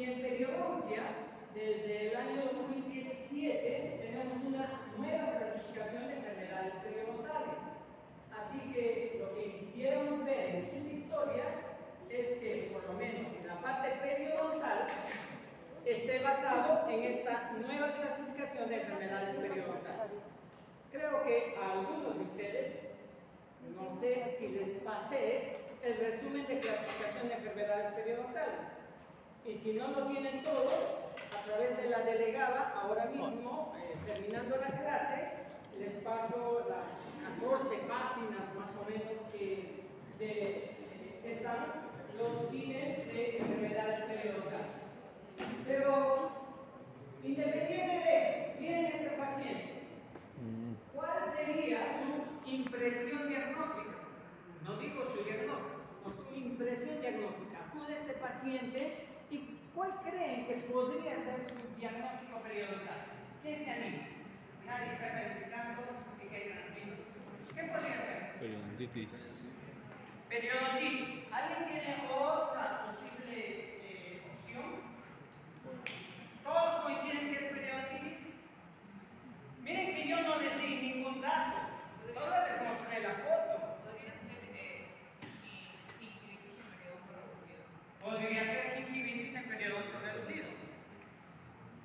Y en periodoncia, desde el año 2017, tenemos una nueva clasificación de enfermedades periodontales. Así que lo que quisiéramos ver en sus historias es que, por lo menos en la parte periodontal, esté basado en esta nueva clasificación de enfermedades periodontales. Creo que a algunos de ustedes, no sé si les pasé el resumen de clasificación de enfermedades periodontales. Y si no lo tienen todos, a través de la delegada, ahora mismo, terminando la clase, les paso las 14 páginas más o menos que están los ítems de enfermedades periodontales. Pero, independiente de, miren este paciente, ¿cuál sería su impresión diagnóstica? No digo su diagnóstico, sino su impresión diagnóstica. Acude este paciente y ¿cuál creen que podría ser su diagnóstico periodontal? ¿Quién se anima? Nadie está calificando, así que tranquilos. ¿Qué podría ser? Periodontitis. Periodontitis. ¿Alguien tiene otra posible opción? ¿Todos coinciden que es periodontitis? Miren que yo no les di ningún dato, solo les mostré la foto. Podría ser gingivitis en periodonto reducido.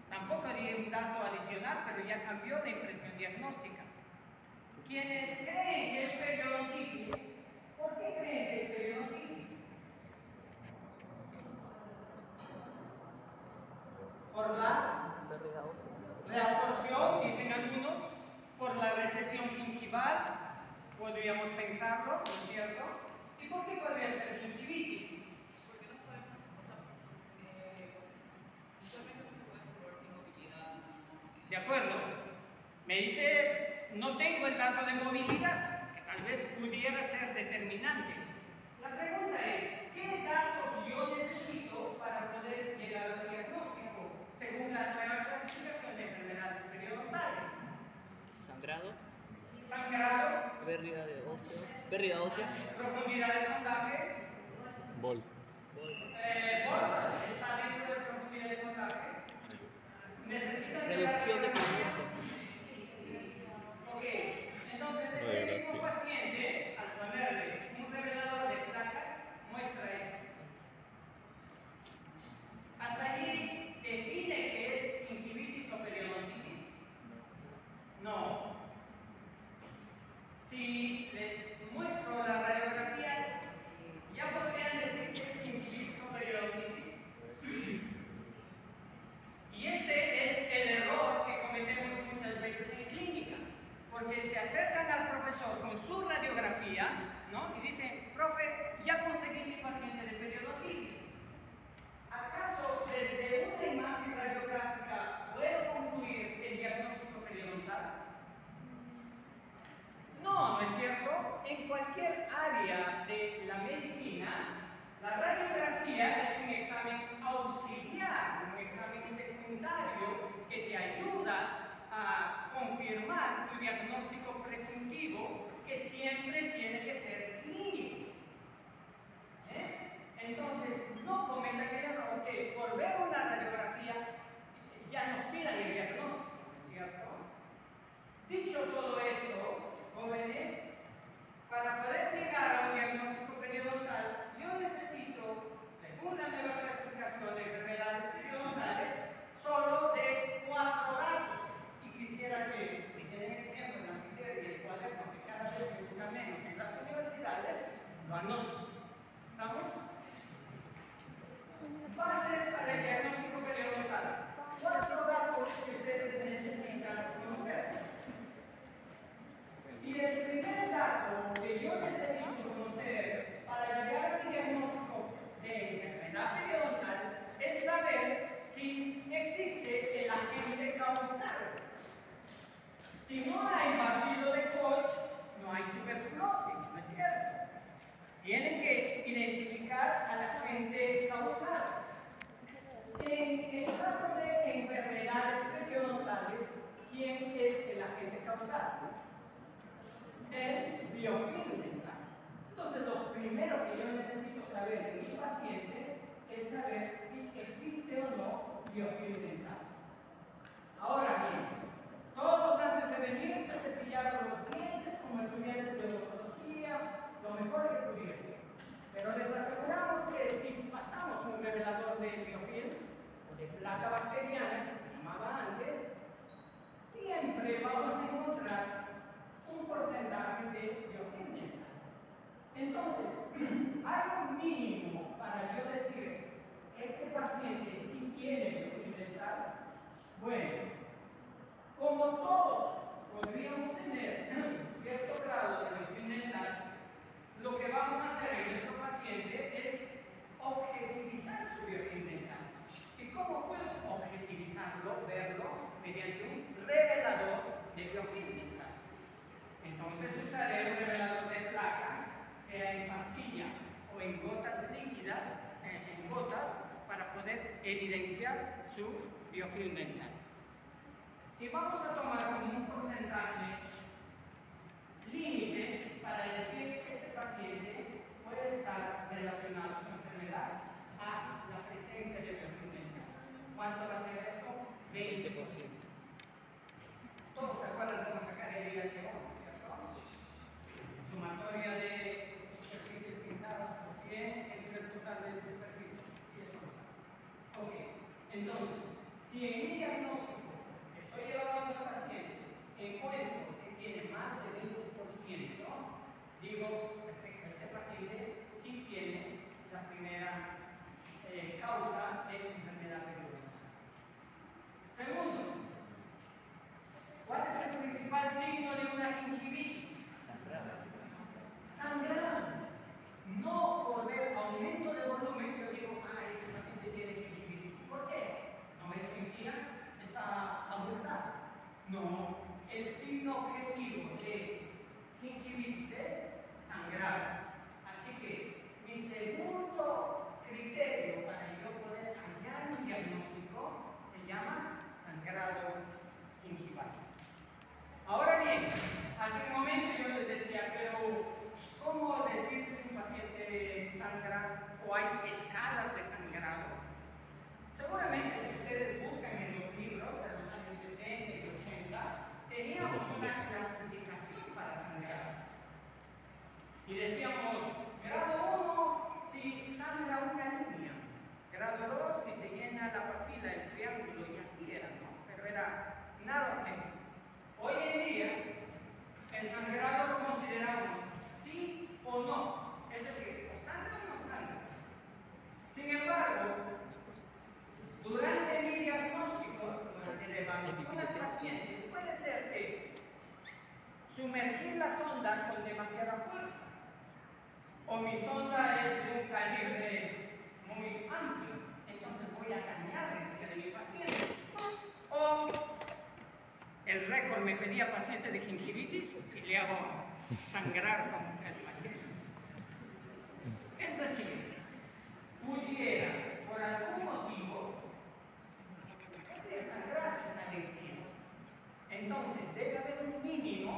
Tampoco di un dato adicional, pero ya cambió la impresión diagnóstica. Quienes creen que es periodontitis, ¿por qué creen que es periodontitis? Por la reabsorción, dicen algunos, por la recesión gingival, podríamos pensarlo, ¿no es cierto? ¿Y por qué podría ser gingivitis? Porque no sabemos usualmente no se puede comprobar inmovilidad. De acuerdo. Me dice, no tengo el dato de movilidad, que tal vez pudiera ser determinante. La pregunta es, ¿qué datos yo necesito para poder llegar al diagnóstico según la nueva clasificación de enfermedades periodontales? Sangrado. Sangrado. Pérdida de ósea. Profundidad de sondaje. Bol. Bolsas, está dentro de profundidad de sondaje. Necesitan Reducción de pigmento. Ok, entonces este mismo paciente, al ponerle un revelador de placas, muestra esto. ¿Hasta allí define que es gingivitis o periodontitis? No. Si les muestro las radiografías, ¿ya podrían decir que es gingivitis o periodontitis? Sí. Y este es el error que cometemos muchas veces en clínica, porque se acercan al profesor con su radiografía, ¿no? Y dicen, profe, ya conseguí mi paciente de periodontitis. ¿Acaso desde una imagen radiográfica puedo concluir el diagnóstico periodontal? No, ¿no es cierto? En cualquier área de la medicina, la radiografía es un examen auxiliar, un examen secundario que te ayuda a confirmar tu diagnóstico presuntivo, que siempre tiene que ser clínico. Entonces, no cometan el error que por ver una radiografía ya nos pidan el diagnóstico, ¿no es cierto? Dicho todo esto, jóvenes, para poder llegar a un diagnóstico periodontal, yo necesito, según la nueva clasificación de enfermedades periodontales, solo de 4 datos. Y quisiera que, si tienen el tiempo en la miseria y el cuaderno que cada vez se usa menos en las universidades, lo anoten. ¿Estamos? Bases para el diagnóstico periodontal. 4 datos que ustedes necesitan conocer. Y el primer dato que yo necesito conocer para llegar al diagnóstico de enfermedad periodontal es saber si existe el agente causal. Si no hay bacilo de Koch, no hay tuberculosis, ¿no es cierto? Tienen que identificar al agente causal. En el caso de enfermedades periodontales, ¿quién es el agente causal? El biofilm dental. Entonces, lo primero que yo necesito saber de mi paciente es saber si existe o siempre vamos a encontrar un porcentaje de biofilm dental. Entonces, hay un mínimo para yo decir, este paciente sí tiene biofilm dental. Bueno, como todos podríamos tener cierto grado de biofilm dental, lo que vamos a hacer en nuestro paciente es objetivizar su biofilm dental. ¿Y cómo puedo objetivizarlo, verlo? Mediante un revelador de biofilm dental. Entonces usaré un revelador de placa, sea en pastilla o en gotas líquidas, en gotas, para poder evidenciar su biofilm dental. Y vamos a tomar como un porcentaje límite para decir que este paciente puede estar relacionado su enfermedad a la presencia de biofilm dental. ¿Cuánto va a ser eso? 20%. Todos se acuerdan cómo sacar el IHO, ¿cierto? Sumatoria de superficies pintadas por 100 entre el total de superficies. Si eso lo saben. Ok, entonces, si en mi diagnóstico estoy evaluando al paciente, encuentro que tiene más de 20%, digo, perfecto, este paciente sí tiene la primera causa de enfermedad periodontal. Segundo, ¿cuál es el principal signo de una gingivitis? Sangrado. No por ver aumento de volumen, yo digo, este paciente tiene gingivitis. ¿Por qué? ¿No me suicida? ¿Está abultado? No. El signo objetivo de gingivitis es sangrado. Así que mi segundo criterio para yo poder hallar un diagnóstico se llama sangrado gingival. Ahora bien, hace un momento yo les decía, pero ¿cómo decir si un paciente sangra o hay escalas de sangrado? Seguramente si ustedes buscan en los libros de los años 70 y 80, teníamos una clasificación para sangrado. Y decíamos, grado 1 si sangra una línea, grado 2 si se llena la papila, el triángulo, y así era, ¿no? Pero era nada objetivo. Hoy en día, el sangrado lo consideramos sí o no, es decir, o sangra o no sangra. Sin embargo, durante mi diagnóstico, durante la evaluación del paciente, puede ser que sumergir la sonda con demasiada fuerza, o mi sonda es de un calibre muy amplio, entonces voy a dañar la encía de mi paciente. O el récord me pedía paciente de gingivitis y le hago sangrar como sea el paciente. Es decir, pudiera, por algún motivo, sangrar esa encía. Entonces, debe haber un mínimo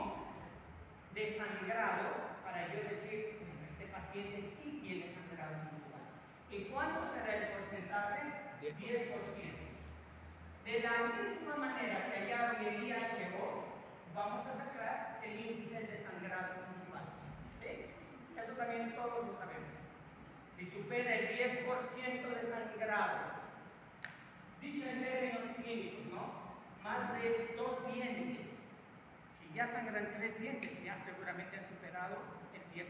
de sangrado para yo decir, este paciente sí tiene sangrado gingival. ¿Y cuánto será el porcentaje? 10%. De la misma manera que hallaron el IHO, vamos a sacar el índice de sangrado gingival. ¿Sí? Eso también todos lo sabemos. Si supera el 10% de sangrado, dicho en términos clínicos, ¿no? Más de 2 dientes. Si ya sangran 3 dientes, ya seguramente ha superado el 10%.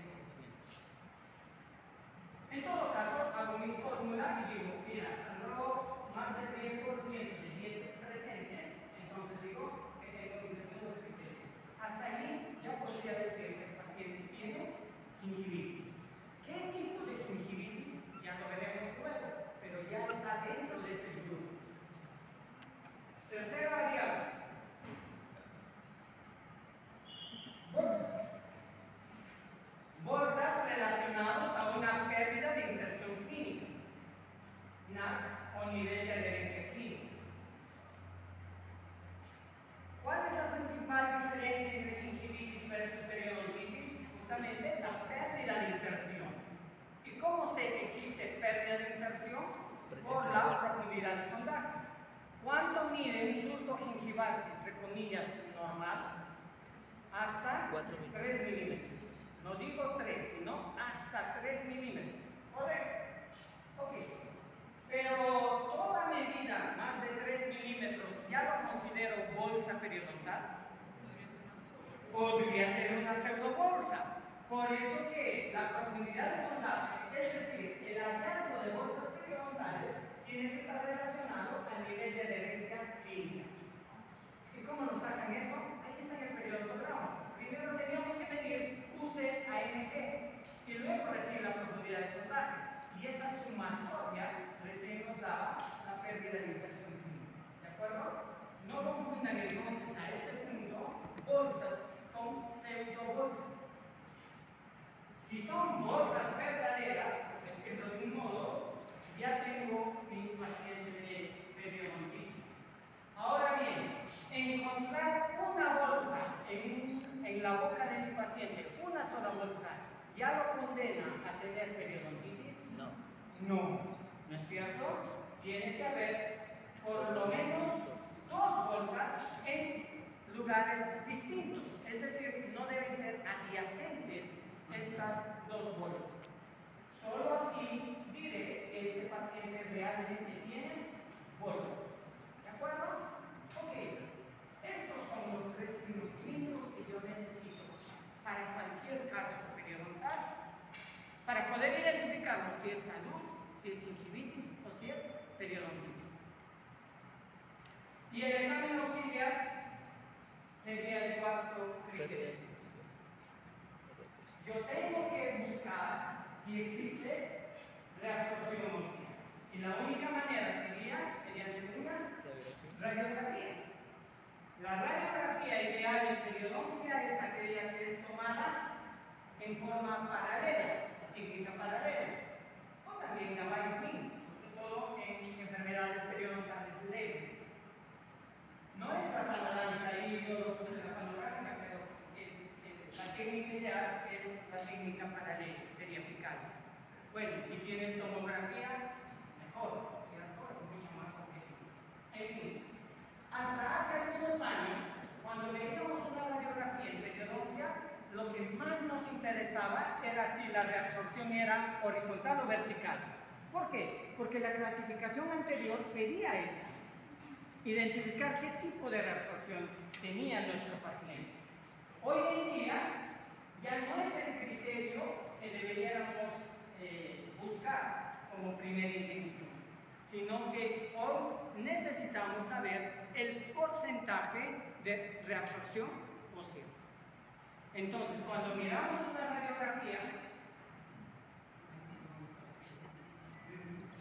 En todo caso, hago mi fórmula y digo, mira, sangró más del 10% de dientes presentes, entonces digo que tengo mi segundo criterio. Hasta ahí ya podría decir que el paciente tiene gingivitis. ¿Qué tipo de gingivitis? Ya lo veremos luego, pero ya está dentro de ese grupo. Tercera variable. Bolsas. Bolsas relacionadas a una pérdida de inserción clínica, NAC o nivel de adherencia clínica. ¿Cuál es la principal diferencia entre gingivitis versus periodontitis? Justamente la pérdida de inserción. ¿Y cómo sé que existe pérdida de inserción? Por la profundidad de sondaje. ¿Cuánto mide un surco gingival, entre comillas, normal? Hasta 3 milímetros. No digo 3, sino hasta 3 milímetros. ¿Correcto? Ok. Pero toda medida más de 3 milímetros ya lo considero bolsa periodontal. podría ser una pseudobolsa. Por eso que la profundidad de sondaje, es decir, el hallazgo de bolsas periodontales, tiene que estar relacionado al nivel de adherencia clínica. ¿Y cómo nos sacan eso? Ahí está en el periodontograma. Primero teníamos que medir UC/AMG y luego recibir la profundidad de sondaje. Y esa sumatoria recién nos daba la pérdida de inserción clínica. ¿De acuerdo? No confundan entonces a este punto bolsas con pseudobolsas. Si son bolsas verdaderas, por decirlo de un modo, ya tengo mi paciente de periodontitis. Ahora bien, encontrar una bolsa en la boca de mi paciente, una sola bolsa, ¿ya lo condena a tener periodontitis? No. No, ¿no es cierto? Tiene que haber por lo menos dos bolsas en lugares distintos, es decir, no deben ser adyacentes estas dos bolsas. Solo así diré que este paciente realmente tiene bolsas. ¿De acuerdo? Ok, estos son los tres signos clínicos que yo necesito para cualquier caso periodontal, para poder identificarlo si es salud, si es gingivitis o si es periodontitis. Y el examen auxiliar sería el cuarto criterio. Yo tengo que buscar si existe reabsorción ósea. Y la única manera sería mediante una radiografía. La radiografía ideal en periodoncia es aquella que es tomada en forma paralela, técnica paralela, o también la biopin, sobre todo en enfermedades periodontales leves. No es la panorámica, ahí yo lo puse la panorámica, pero la técnica ideal es la técnica paralela, periapicales. Bueno, si tienen tomografía, mejor, ¿cierto? Es mucho más objetivo. En fin, hasta hace algunos años, cuando veíamos una radiografía en periodoncia, lo que más nos interesaba era si la reabsorción era horizontal o vertical. ¿Por qué? Porque la clasificación anterior pedía esto. Identificar qué tipo de reabsorción tenía nuestro paciente. Hoy en día ya no es el criterio que deberíamos buscar como primera intención, sino que hoy necesitamos saber el porcentaje de reabsorción ósea. Entonces, cuando miramos una radiografía,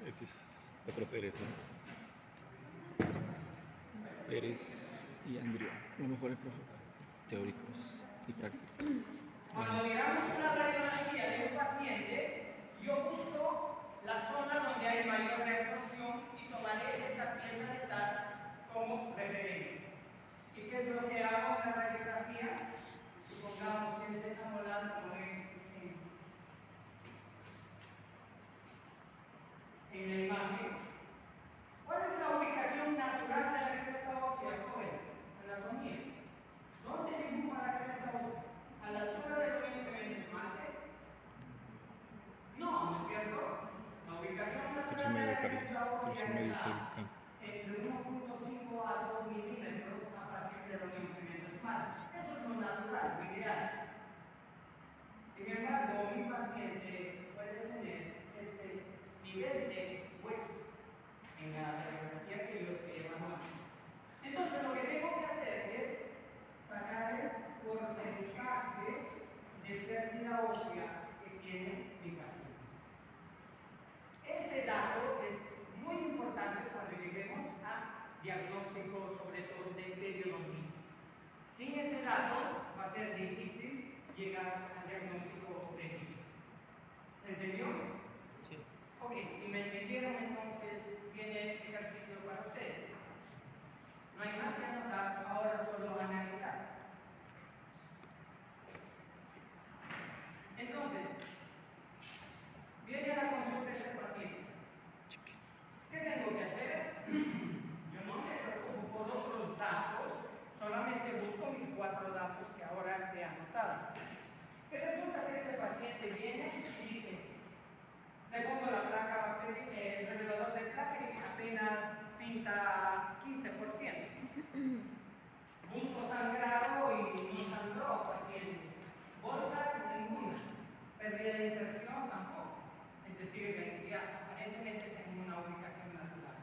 X, otro Pérez, Pérez y Andrea, los mejores profesores teóricos y prácticos. cuando miramos una radiografía de un paciente, yo busco la zona donde hay mayor reabsorción y tomaré esa pieza dental como referencia. ¿Y qué es lo que hago en la radiografía? Supongamos que es esa molar como en la imagen. ¿Cuál es la ubicación natural de la cresta ósea, jóvenes? Anatomía. ¿Dónde dibujo la cresta ósea? ¿A la altura del luminocemente esmalte? No, ¿no es cierto? La ubicación natural de la cresta ósea está entre 1.5 a 2 milímetros a partir del luminocemente esmalte. Eso es lo natural, lo ideal. Sin embargo, mi paciente puede tener este nivel de hueso en la radiografía que yo estoy evaluando. Entonces, lo que tengo que hacer es sacar el porcentaje de pérdida ósea que tiene mi paciente. Ese dato es muy importante cuando lleguemos a diagnóstico, sobre todo de periodontitis. Sin ese dato va a ser difícil llegar al diagnóstico preciso. ¿Se entendió? Sí. Ok, si me entendieron, entonces viene el ejercicio para ustedes. No hay más que anotar, ahora solo analizar. Entonces, viene a la consulta este paciente. ¿Qué tengo que hacer? Yo no me preocupo por otros datos, solamente busco mis 4 datos que ahora he anotado. Pero resulta que este paciente viene y dice, le pongo la placa, el revelador de placa y apenas pinta 15%. Busco sangrado y no sangró paciente. Bolsas, ninguna. Pérdida de inserción, tampoco. Es decir, la encía aparentemente está en una ubicación natural.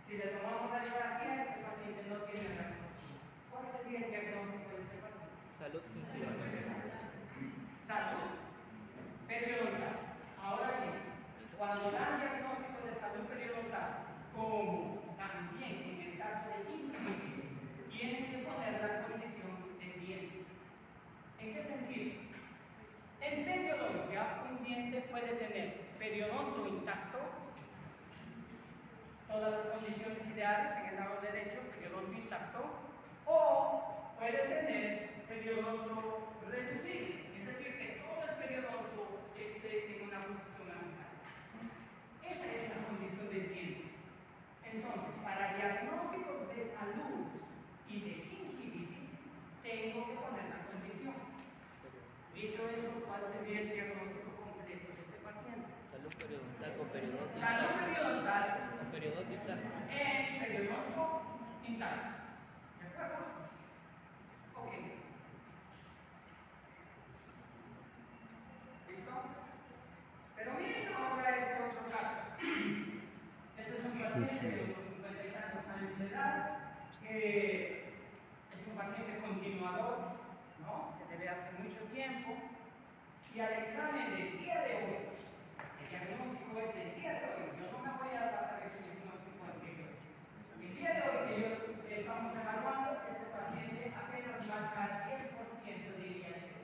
Si le tomamos radiografía, este paciente no tiene reconstrucción. ¿Cuál sería el diagnóstico de este paciente? Salud gingival. Salud periodontal. Ahora bien, cuando dan diagnóstico de salud periodontal, como también en el caso de gingivitis, tienen que poner la condición del diente. ¿En qué sentido? En periodoncia, un diente puede tener periodonto intacto, todas las condiciones ideales en el lado derecho, periodonto intacto, o puede tener periodonto reducido, es decir, que todo el periodonto esté en una posición angular. Esa es la condición del diente. Entonces, para diagnósticos de salud y de gingivitis, tengo que poner la condición. Dicho eso, ¿cuál sería el diagnóstico completo de este paciente? Salud periodontal con periodonto. Salud periodontal Con periodonto intacto. en periodonto intacto. ¿De acuerdo? Ok. ¿Listo? Pero miren ahora este otro caso. Este es un paciente de unos 50 y tantos años de edad, que es un paciente continuador, ¿no? Se debe hace mucho tiempo. Y al examen del día de hoy, el diagnóstico es del día de hoy, yo no me voy a pasar el diagnóstico anterior. El día de hoy que estamos evaluando, este paciente apenas marca 10% de IH.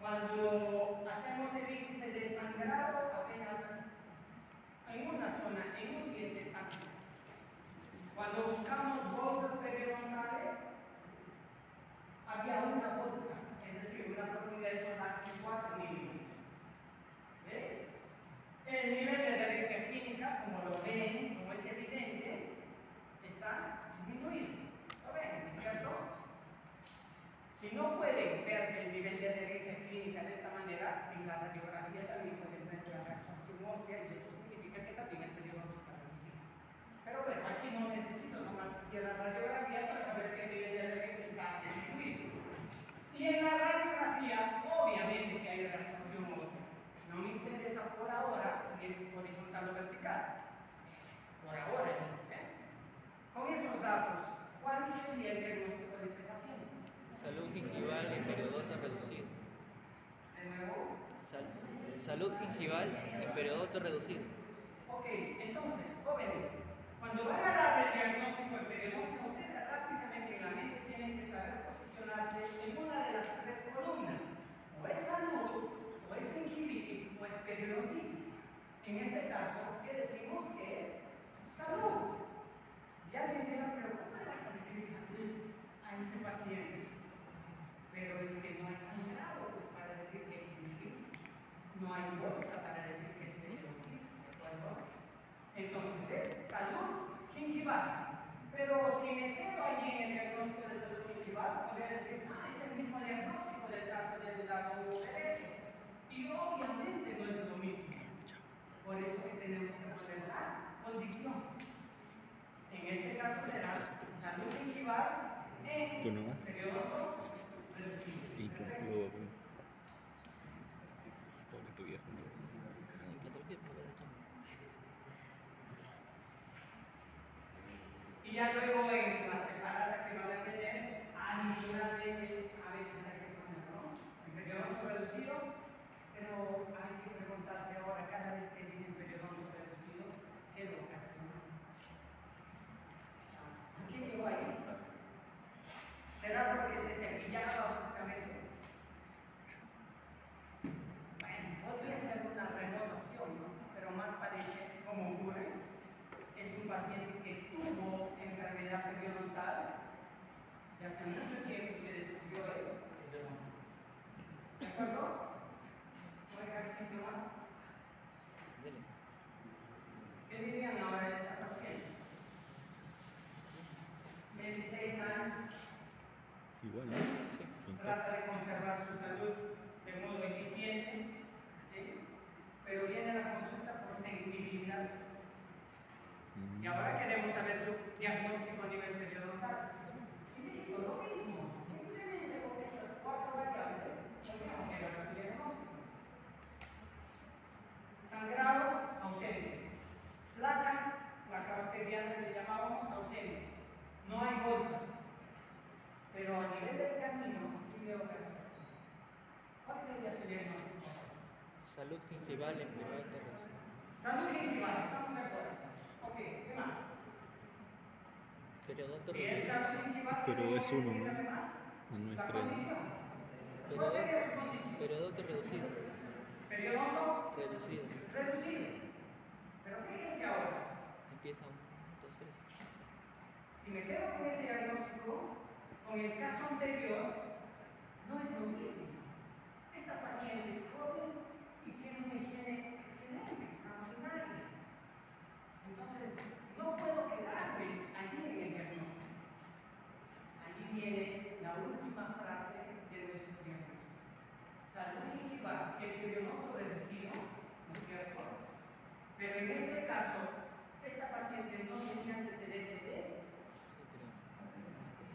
Cuando hacemos el índice de sangrado, apenas en una zona, en un diente sangra. Cuando buscamos bolsas periodontales, había una bolsa, es decir, una profundidad de zona de 4 milímetros. ¿Sí? El nivel de adherencia clínica, como lo ven, como es evidente, está disminuido. ¿Lo ven? ¿No es cierto? Si no pueden ver el nivel de adherencia clínica de esta manera, en la radiografía también pueden ver la reabsorción ósea y eso significa que también el periodonto está reducido. Pero bueno, aquí no necesito tomar siquiera la radiografía para saber que el nivel de adherencia está disminuido. Y en la radiografía, obviamente que hay reabsorción ósea. No me interesa por ahora si es horizontal o vertical. Por ahora, ¿eh? Con esos datos, ¿cuál sería el diagnóstico de este paciente? Salud gingival en periodonto reducido. De nuevo. Salud gingival en periodonto reducido. Ok, entonces, jóvenes, cuando van a dar el diagnóstico en periodoncia, ustedes rápidamente en la mente tienen que saber posicionarse en una de las tres columnas. O es salud, o es gingivitis, o es periodontitis. En este caso, ¿qué decimos? Que es salud. Y alguien dirá, pero ¿cómo le vas a decir salud a ese paciente? Pero es que no hay sangrado, pues para decir que es gingivitis. No hay bolsa para decir que es periodontitis, ¿de acuerdo? Entonces es salud gingival. Pero si me quedo allí en el diagnóstico de salud gingival, podría decir, es el mismo diagnóstico del caso del lado derecho. Y obviamente no es lo mismo. Por eso que tenemos que poner la condición. En este caso será salud gingival ¿Tú en no vas? periodonto Y reducido. que luego, pobre tu viejo. Y ya luego en la separada que van a tener, adicionalmente a veces hay que poner, ¿no? En periodonto reducido, pero hay que preguntarse ahora, cada vez que dicen periodonto reducido, ¿qué lo ocasiona? ¿Qué llegó ahí? ¿Será porque se cepillaba justamente? Bueno, podría ser una remota opción, ¿no? Pero más parece, como ocurre, es un paciente que tuvo enfermedad periodontal de hace mucho tiempo y que descubrió el periodonto. ¿De acuerdo? ¿Un ejercicio más? ¿Qué dirían ahora de esta paciente? 26 años, Igual, ¿no? Sí. trata de conservar su salud de modo eficiente, ¿sí? Pero viene a la consulta por sensibilidad. Y ahora queremos saber su diagnóstico a nivel periodontal. Y listo. Listo, lo mismo. Simplemente con estas cuatro variables tenemos que ver el diagnóstico. Sangrado, ausente. Placa bacteriana le llamábamos ausente. No hay bolsas. Pero a nivel del camino sí veo la. ¿Cuál sería su diagnóstico? Salud gingival en periodo de reducido. Salud gingival, estamos de acuerdo. Ok, ¿qué más? Periodonto Si es reducido. salud gingival, Pero ¿qué es uno, decir ¿no? además? A La nuestra condición. ¿Cuál sería su condición? Periodonto reducido. Periodonto Reducido. reducido. Pero fíjense ahora, Empieza 1, 2, 3. si me quedo con ese diagnóstico, con el caso anterior, no es lo mismo. Esta paciente es joven y tiene una higiene excelente, extraordinaria. Entonces, no puedo quedarme allí en el diagnóstico. Allí viene la última frase de nuestro diagnóstico. Salud gingival, el periodonto reducido, ¿no es cierto? Pero en este caso, esta paciente no tenía antecedentes de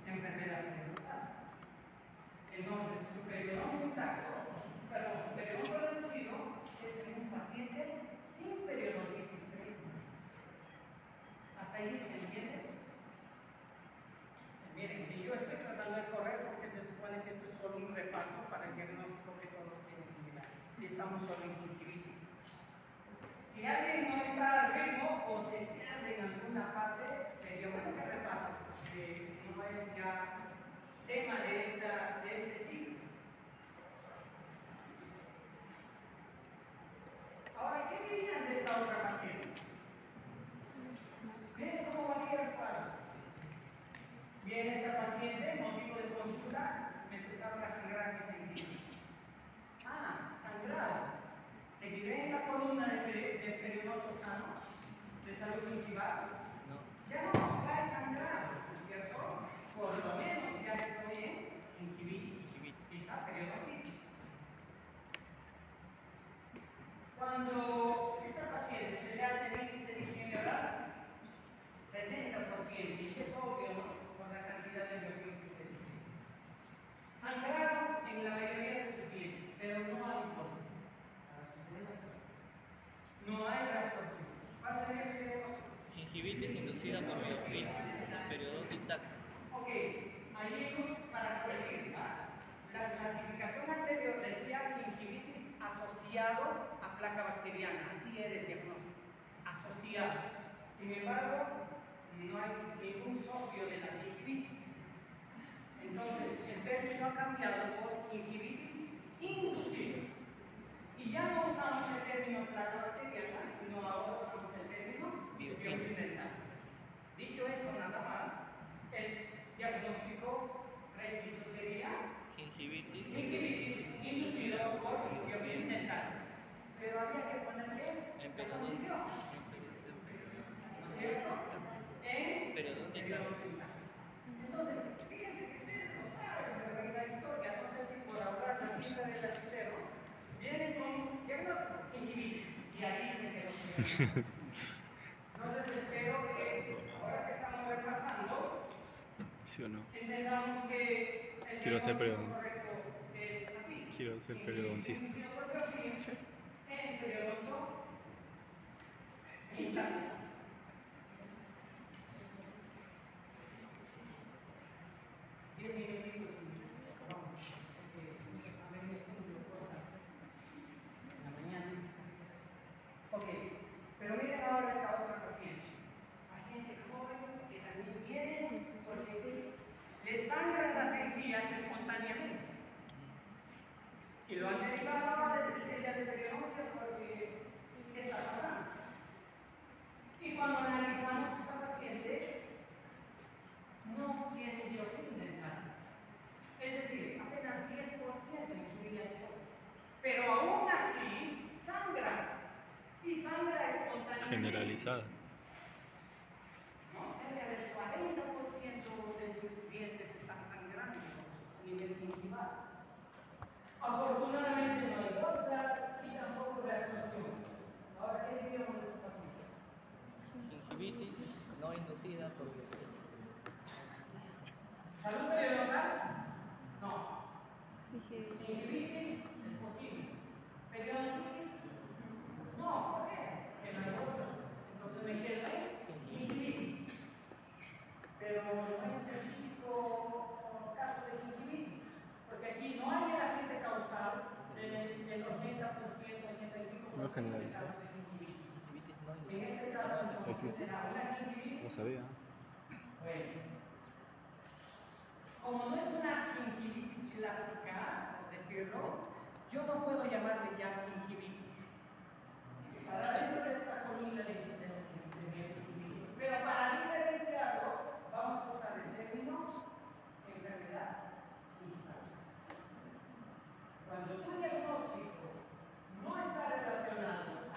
enfermedad periodontal. Entonces, su periodonto intacto, perdón, su periodonto reducido es en un paciente sin periodontitis previa. ¿Hasta ahí se entiende? Miren, que yo estoy tratando de correr porque se supone que esto es solo un repaso para el diagnóstico que todos tienen similar. Y estamos solo en gingivitis. Si alguien no está al ritmo o se pierde en alguna parte, sería bueno que repase, si no es ya tema de este ciclo. Ahora, ¿qué dirían de esta otra paciente? Miren cómo varía el cuadro. Viene esta paciente, motivo de consulta, me empezaron a sangrar, que sencillo. Sangrado. ¿Seguiré en la columna de periodonto sano? ¿De salud gingival? No. Ya no, ya he sangrado, ¿no es cierto? Por lo menos ya estoy en gingivitis, quizá periodontitis. Cuando esta paciente se le hace el índice de higiene oral, 60%, y es obvio, ¿no? Con la cantidad de biofilm que ustedes tienen. Sangrado en la mayoría de sus dientes, pero no hay bolsas. No hay reabsorción. ¿Cuál sería el diagnóstico? Gingivitis inducida por biofilm. Periodonto intacto. Ok, ahí para corregir, la clasificación anterior decía gingivitis asociado a placa bacteriana, así era el diagnóstico, asociado. Sin embargo, no hay ningún socio de la gingivitis. Entonces, el término ha cambiado por gingivitis inducida. Y ya no usamos el término placa bacteriana, sino ahora usamos el término biofilmental. Dicho eso, nada más, el diagnóstico preciso sería gingivitis inducida por biofilmental. Pero había que ponerle la condición. ¿No es cierto? En periodonto intacto. Entonces, fíjense que ustedes no saben, pero en la historia, no sé si por hablar la tinta del lapicero, vienen con diagnóstico, gingivitis, y ahí se quedó. Entonces espero que ahora que estamos repasando, ¿Sí o no? entendamos que el Quiero ser diagnóstico correcto es así. Quiero ser periodoncista. En periodonto intacto. Ok, pero miren ahora esta otra paciente joven que también viene porque le sangran las encías espontáneamente y lo han derivado a desestella de periodoncia porque ¿qué está pasando? Y cuando analizamos a esta paciente no tiene biofilm dental, es decir, apenas 10% en su VIH, pero aún así sangra. Y sangra espontáneamente. Generalizada. No, cerca del 40% de sus dientes están sangrando a nivel gingival. Afortunadamente no hay bolsas y tampoco reabsorción. Ahora, ¿qué diríamos de esta paciente? Gingivitis no inducida por biofilm. ¿Salud periodontal? No. ¿Gingivitis? Es posible. ¿Periodontitis? No, ¿por qué? Que no hay otro. Entonces me quedo ahí. Gingivitis. Pero no es el típico caso de gingivitis. Porque aquí no hay el agente causal del 80%, 85% No de generaliza. casos de gingivitis. En este caso, entonces, ¿Existe? será una gingivitis. No sabía. Bueno, como no es una gingivitis clásica, por decirlo, yo no puedo llamarle ya gingivitis. Para dentro de esta columna de gingivitis. Pero para diferenciarlo, vamos a usar el término enfermedad gingival. Cuando tu diagnóstico no está relacionado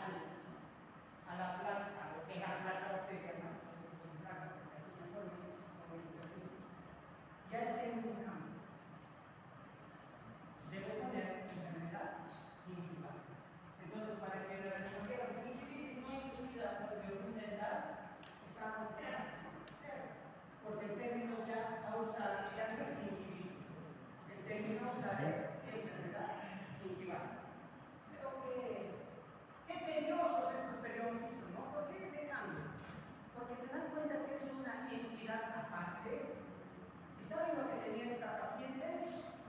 a la placa, a lo que es la placa bacteriana, ya tengo un cambio. Debo poner enfermedad gingival. Entonces, para que la resolviera gingivitis no inducida por biofilm dental, estamos cerca, porque el término ya a usar ya no es gingivitis. El término a usar es enfermedad gingival. Pero qué tediosos estos periodoncistas, ¿no? ¿Por qué le cambio? Porque se dan cuenta que es una entidad aparte. ¿Y saben lo que tenía esta paciente?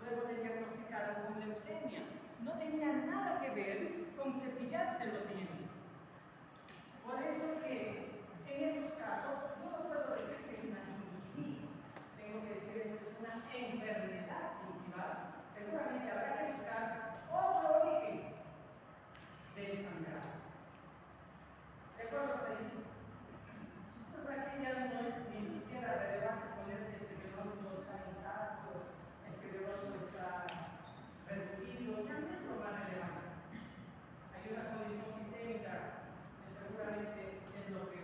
Luego le diagnosticaron con leucemia. No tenía nada que ver con cepillarse los dientes. Por eso que en esos casos no puedo decir que es una gingivitis. Tengo que decir que es una enfermedad gingival. Seguramente habrá que buscar otro origen del sangrado. ¿De acuerdo hasta ahí? Entonces aquí ya no es ni siquiera relevante ponerse el periodonto está intacto, el periodonto está reducido, ya no es lo más relevante. Hay una condición sistémica que seguramente es lo que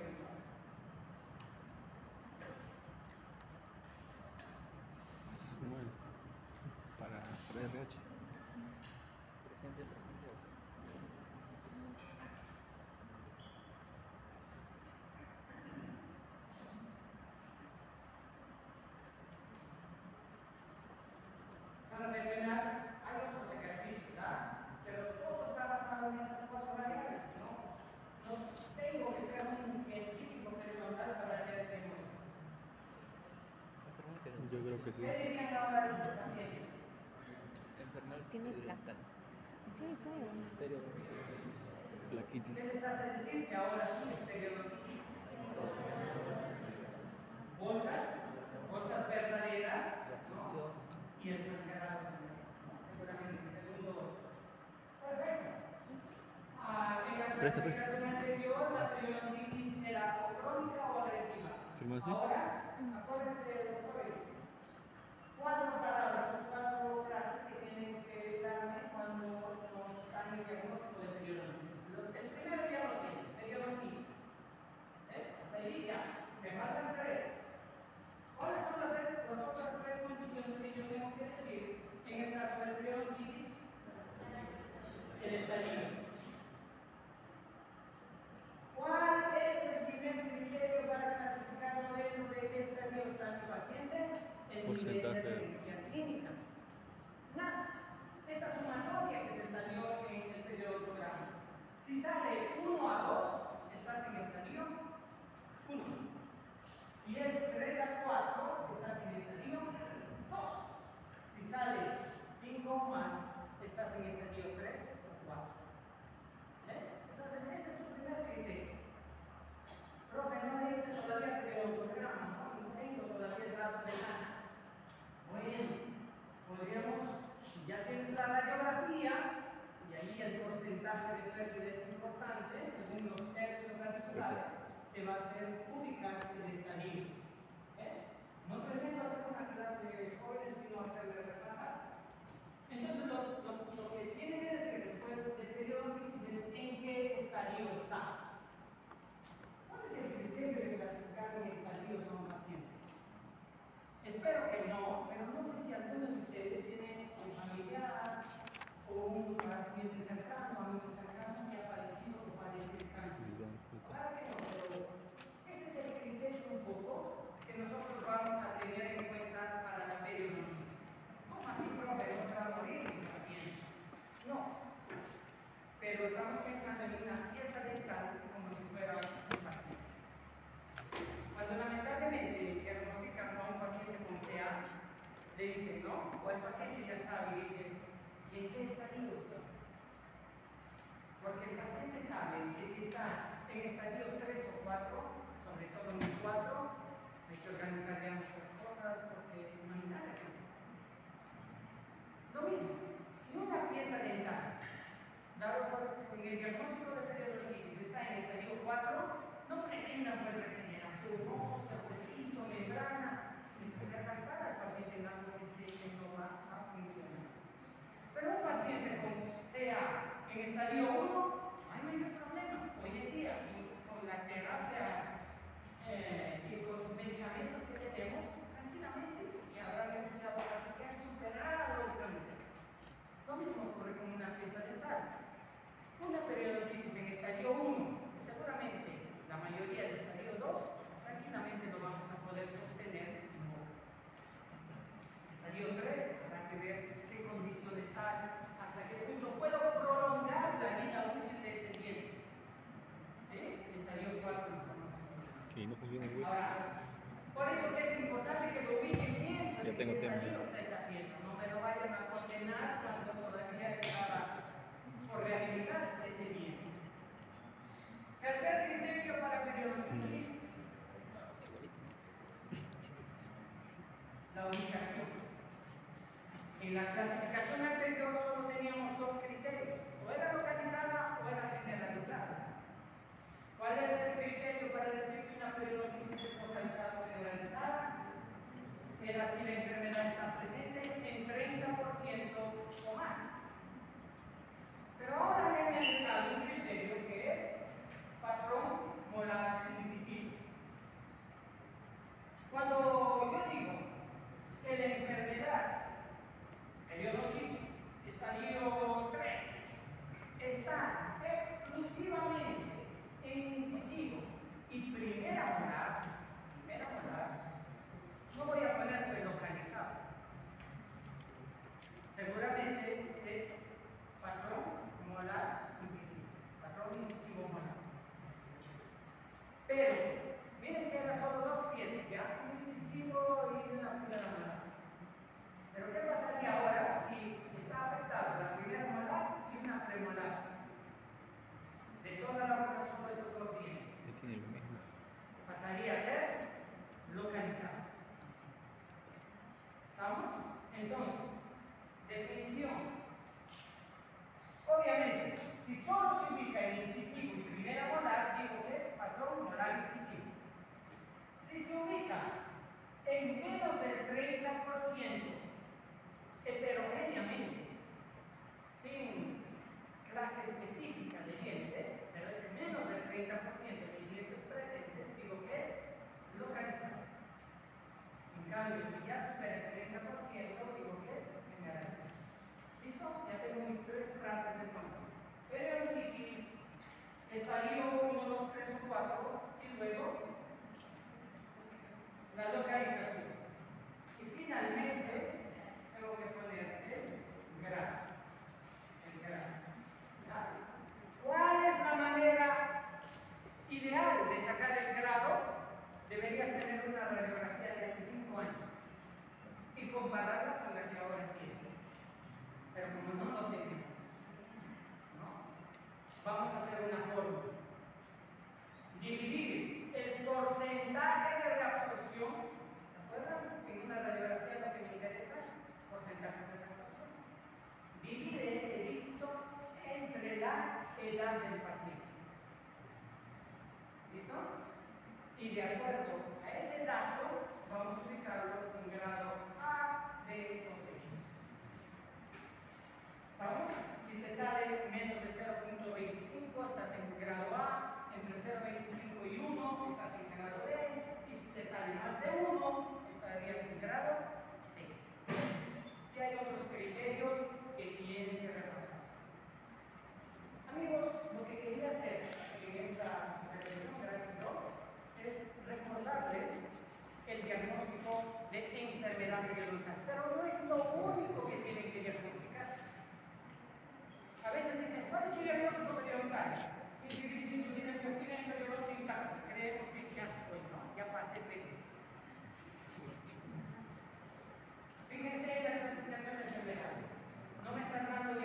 Bueno, para RH. Presente, presente, ausente. para terminar, hay otros ejercicios, ¿verdad? Pero todo está basado en esas cuatro variables, ¿no? No tengo que ser un científico periodontal para leer temas. Yo creo que sí. ¿Qué dirían ahora de este paciente? Enfermedad Tiene periodontal. Tiene todo. Plaquitis. ¿Qué les hace decir que ahora sí es periodontitis? Bolsas verdaderas, ¿no? Y el sangrado también. Seguramente el segundo. Perfecto. En la Presta. clasificación anterior, la periodontitis era o crónica o agresiva. ¿Firmaste? Ahora, acuérdense, doctores, 4 palabras o 4 frases que tienen que darme cuando nos dan el diagnóstico de periodontitis. El primero ya lo tiene, periodontitis. Hasta ahí ya, me faltan 3. ¿Cuáles son las otras 3 condiciones que yo tengo que decir en el caso del periodontitis? El estadio. ¿Cuál es el primer criterio para clasificarlo dentro de qué estadio está el paciente? El nivel de Porcentaje. evidencia clínica. Nada. Esa sumatoria que te salió en el periodontograma. Si sale 1 a 2, estás en estadio 1. Si es 3 a 4, estás en estadio 2. Si sale 5 o más, estás en estadio 3 o 4. Entonces, ese es tu primer criterio. Profe, no me dice todavía periodontograma, no tengo todavía el dato de nada. Bueno, podríamos, si ya tienes la radiografía, y ahí el porcentaje de pérdida es importante, según los tercios radiculares, te va a hacer ubicar el estadio. No pretendo hacer una clase de jóvenes, sino hacerle repasar. Entonces, lo que tiene que decir después del periodontitis es en qué estadio está. ¿Cuál es el criterio de clasificar en estadios a un paciente? Espero que no, pero no sé si alguno de ustedes tiene un familiar o un paciente cercano, amigo cercano que ha padecido o padece el cáncer. Ojalá que no, pero ese es el criterio un poco que nosotros vamos a tener en cuenta para la en qué estadio está. Porque el paciente sabe que si está en estadio 3 o 4, sobre todo en el 4, hay que organizar ya nuestras cosas porque no hay nada que hacer. Lo mismo, si una pieza dental, dado con el diagnóstico de periodontitis, está en estadio 4, no pretendan pues regeneración ósea, huesito, membrana, y se hace gastar al paciente en algo que sé que no va a funcionar. Pero un paciente con CA en estadio 1, no hay mayor problema. Hoy en día, con la terapia y con los medicamentos que tenemos, tranquilamente, y habrán escuchado casos que han superado el cáncer. Lo mismo ocurre con una pieza dental. Una periodontitis en estadio 1, seguramente la mayoría de estadio 2, tranquilamente lo vamos a poder sostener en boca. Estadio 3, habrá que ver qué condiciones hay, hasta qué punto puedo prolongar la vida útil de ese diente. ¿Sí? Estadio 4. Y no funciona el hueso. Ahora, por eso que es importante que lo ubiquen bien, pues Ya tengo en qué tema. estadio está esa pieza, no me lo vayan a condenar cuando todavía estaba por rehabilitar ese diente. Tercer criterio para periodontitis, la ubicación. En la clasificación anterior solo teníamos dos criterios, o era localizada o era generalizada. ¿Cuál es el criterio para decir que una periodontitis es localizada o generalizada? Era si la enfermedad está presente en 30% o más. Pero ahora le he agregado un criterio que es patrón molar incisivo. Cuando yo digo que la enfermedad periodontitis estadio 3 está exclusivamente en incisivo y primera molar, no voy a ponerle localizado. Seguramente es patrón molar incisivo, patrón incisivo molar. Pero, miren que eran solo dos piezas, ¿ya? Un incisivo y una primera molar. Pero ¿qué pasaría ahora si está afectada la primera molar y una premolar? De toda la boca sobre esos dos dientes. Tiene lo mismo. Pasaría a ser localizado. ¿Estamos? Entonces, definición. Obviamente, si solo se ubica en incisivo y primera molar, digo que es patrón molar incisivo. Si se ubica en menos del 30%, heterogéneamente, sin clase específica de diente, pero es menos del 30% de dientes presentes, digo que es localizado. En cambio, si ya supera el 30%, digo que es generalizado. ¿Listo? Ya tengo mis tres frases en cuanto. Periodontitis, estadio 1, 2, 3 o 4, y luego la localización. Y finalmente, tengo que poner el grado. ¿Ya? ¿Cuál es la manera ideal de sacar el grado? Deberías tener una radiografía de hace 5 años y compararla con la que ahora tienes. Pero como no lo tenemos, ¿no? Vamos a hacer una fórmula. Dividir el porcentaje de reabsorción, ¿se acuerdan? En una radiografía lo que me interesa, porcentaje de reabsorción. Divide ese dígito entre la edad del paciente. ¿Listo? Y de acuerdo a ese dato, vamos a ubicarlo en grado A, B o C. ¿Estamos? Si te sale menos de 0.25, estás en grado A, entre 0.25 y 1, estás en grado B, y si te sale más de 1, estarías en grado C. Y hay otros criterios que tienen que repasar. Amigos, lo que quería hacer en esta reflexión, gracias a Dios, es recordarles el diagnóstico de enfermedad periodontal. Pero no es lo único que tienen que diagnosticar. A veces dicen, ¿cuál es tu diagnóstico periodontal? Y si dicen, tu tienen periodontal intacto, creemos que ya estoy, ¿no? Ya pasé peligro. Fíjense en la clasificación de enfermedades. No me están dando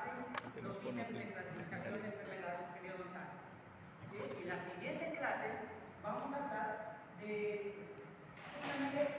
clase los ítems de clasificación de enfermedades periodontales. En la siguiente clase vamos a hablar de justamente